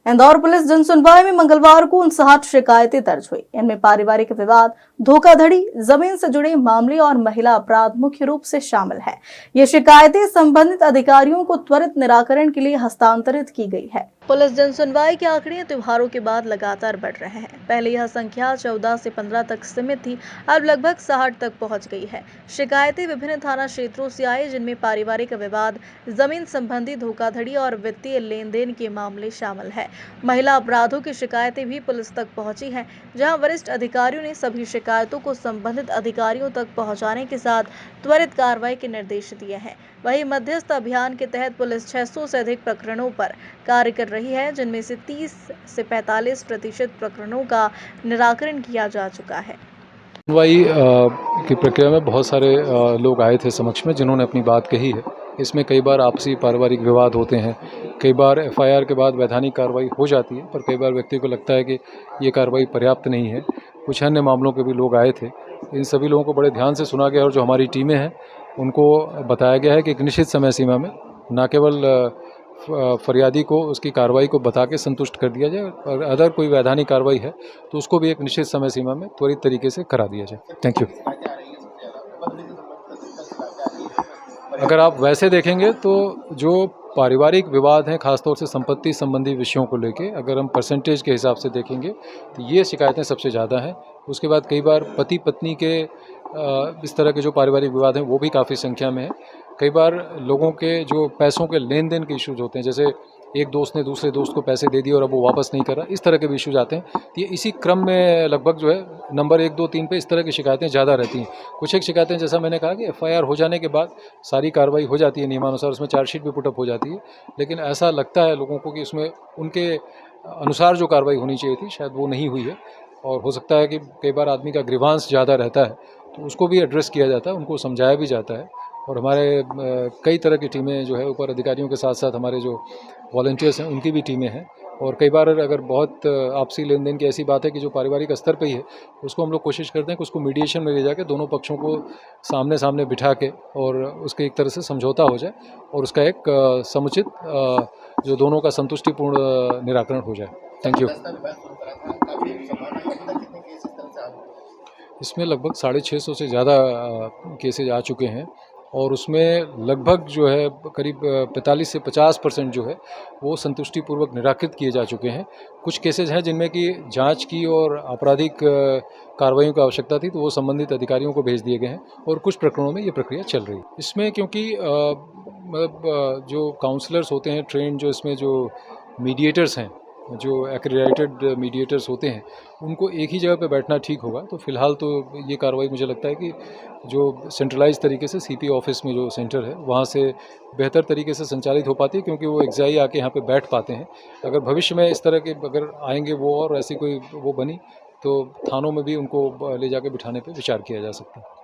Indore police जनसुनवाई में मंगलवार को 59 शिकायतें दर्ज हुई। इनमें पारिवारिक विवाद, धोखाधड़ी, जमीन से जुड़े मामले और महिला अपराध मुख्य रूप से शामिल है। ये शिकायतें संबंधित अधिकारियों को त्वरित निराकरण के लिए हस्तांतरित की गई है। पुलिस जनसुनवाई के आंकड़े त्योहारों के बाद लगातार बढ़ रहे हैं। पहले यह संख्या 14 से 15 तक सीमित थी, अब लगभग 60 तक पहुंच गई है। शिकायतें विभिन्न थाना क्षेत्रों से आई, जिनमें पारिवारिक विवाद, जमीन संबंधी धोखाधड़ी और वित्तीय लेन देन के मामले शामिल है। महिला अपराधों की शिकायतें भी पुलिस तक पहुंची हैं, जहां वरिष्ठ अधिकारियों ने सभी शिकायतों को संबंधित अधिकारियों तक पहुंचाने के साथ त्वरित कार्रवाई के निर्देश दिए हैं। वहीं मध्यस्थ अभियान के तहत पुलिस 600 से अधिक प्रकरणों पर कार्य कर रही है, जिनमें से 30 से 45% प्रकरणों का निराकरण किया जा चुका है। सुनवाई की प्रक्रिया में बहुत सारे लोग आए थे समक्ष में, जिन्होंने अपनी बात कही है। इसमें कई बार आपसी पारिवारिक विवाद होते हैं, कई बार एफआईआर के बाद वैधानिक कार्रवाई हो जाती है, पर कई बार व्यक्ति को लगता है कि ये कार्रवाई पर्याप्त नहीं है। कुछ अन्य मामलों के भी लोग आए थे। इन सभी लोगों को बड़े ध्यान से सुना गया और जो हमारी टीमें हैं उनको बताया गया है कि एक निश्चित समय सीमा में न केवल फरियादी को उसकी कार्रवाई को बता के संतुष्ट कर दिया जाए, और अगर कोई वैधानिक कार्रवाई है तो उसको भी एक निश्चित समय सीमा में त्वरित तरीके से करा दिया जाए। Thank you. अगर आप वैसे देखेंगे तो जो पारिवारिक विवाद हैं, खासतौर से संपत्ति संबंधी विषयों को लेके, अगर हम परसेंटेज के हिसाब से देखेंगे तो ये शिकायतें सबसे ज़्यादा हैं। उसके बाद कई बार पति पत्नी के इस तरह के जो पारिवारिक विवाद हैं वो भी काफ़ी संख्या में है। कई बार लोगों के जो पैसों के लेन देन के इश्यूज होते हैं, जैसे एक दोस्त ने दूसरे दोस्त को पैसे दे दिए और अब वो वापस नहीं कर रहा, इस तरह के भी इश्यूज आते हैं। तो ये इसी क्रम में लगभग जो है नंबर 1, 2, 3 पे इस तरह की शिकायतें ज़्यादा रहती हैं। कुछ एक शिकायतें, जैसा मैंने कहा कि एफआईआर हो जाने के बाद सारी कार्रवाई हो जाती है नियमानुसार, उसमें चार्जशीट भी पुटअप हो जाती है, लेकिन ऐसा लगता है लोगों को कि उसमें उनके अनुसार जो कार्रवाई होनी चाहिए थी शायद वो नहीं हुई है। और हो सकता है कि कई बार आदमी का ग्रीवांस ज़्यादा रहता है, तो उसको भी एड्रेस किया जाता है, उनको समझाया भी जाता है। और हमारे कई तरह की टीमें जो है ऊपर अधिकारियों के साथ साथ हमारे जो वॉलंटियर्स हैं उनकी भी टीमें हैं। और कई बार अगर बहुत आपसी लेन देन की ऐसी बात है कि जो पारिवारिक स्तर पे ही है, उसको हम लोग कोशिश करते हैं कि उसको मीडिएशन में ले जाके दोनों पक्षों को सामने सामने बिठा के और उसके एक तरह से समझौता हो जाए और उसका एक समुचित जो दोनों का संतुष्टिपूर्ण निराकरण हो जाए। Thank you. इसमें लगभग 650 से ज़्यादा केसेज आ चुके हैं और उसमें लगभग जो है करीब 45 से 50% जो है वो संतुष्टिपूर्वक निराकृत किए जा चुके हैं। कुछ केसेज हैं जिनमें कि जांच की और आपराधिक कार्रवाइयों की आवश्यकता थी, तो वो संबंधित अधिकारियों को भेज दिए गए हैं और कुछ प्रकरणों में ये प्रक्रिया चल रही है। इसमें क्योंकि जो काउंसलर्स होते हैं ट्रेंड, जो इसमें जो मीडिएटर्स हैं, जो एक्रेडिटेड मीडिएटर्स होते हैं, उनको एक ही जगह पे बैठना ठीक होगा। तो फिलहाल तो ये कार्रवाई मुझे लगता है कि जो सेंट्रलाइज तरीके से सीपी ऑफिस में जो सेंटर है वहाँ से बेहतर तरीके से संचालित हो पाती है, क्योंकि वो एक्साई आके यहाँ पे बैठ पाते हैं। अगर भविष्य में इस तरह के अगर आएंगे वो और ऐसी कोई वो बनी, तो थानों में भी उनको ले जाके बिठाने पे विचार किया जा सकता है।